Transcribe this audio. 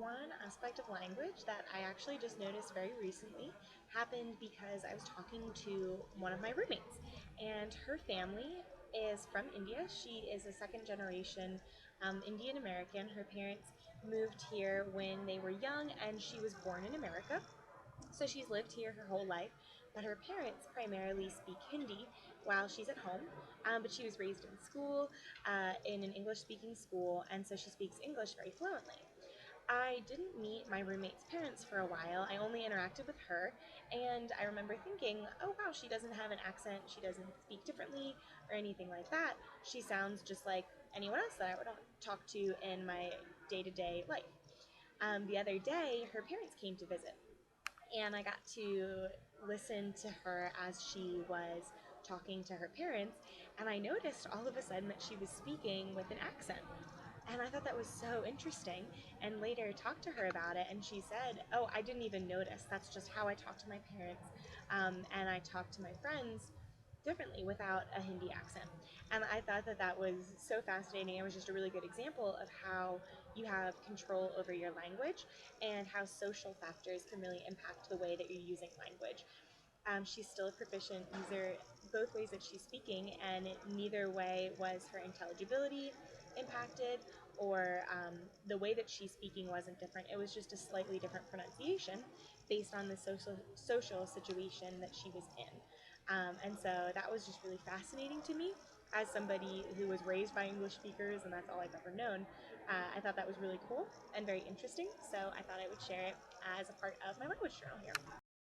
one aspect of language that I actually just noticed very recently happened because I was talking to one of my roommates, and her family is from India. She is a second generation Indian American. Her parents moved here when they were young, and she was born in America. So she's lived here her whole life, but her parents primarily speak Hindi while she's at home. But she was raised in school, in an English speaking school, and so she speaks English very fluently. I didn't meet my roommate's parents for a while. I only interacted with her, and I remember thinking, oh wow, she doesn't have an accent, she doesn't speak differently or anything like that. She sounds just like anyone else that I would talk to in my day to day life. The other day, her parents came to visit, and I got to listen to her as she was talking to her parents, and I noticed all of a sudden that she was speaking with an accent. And I thought that was so interesting, and later talked to her about it, and she said, oh, I didn't even notice. That's just how I talk to my parents, and I talk to my friends differently without a Hindi accent. And I thought that that was so fascinating. It was just a really good example of how you have control over your language and how social factors can really impact the way that you're using language. She's still a proficient user both ways that she's speaking, and neither way was her intelligibility impacted, or the way that she's speaking wasn't different. It was just a slightly different pronunciation based on the social situation that she was in. And so that was just really fascinating to me as somebody who was raised by English speakers, and that's all I've ever known. I thought that was really cool and very interesting, so I thought I would share it as a part of my language journal here.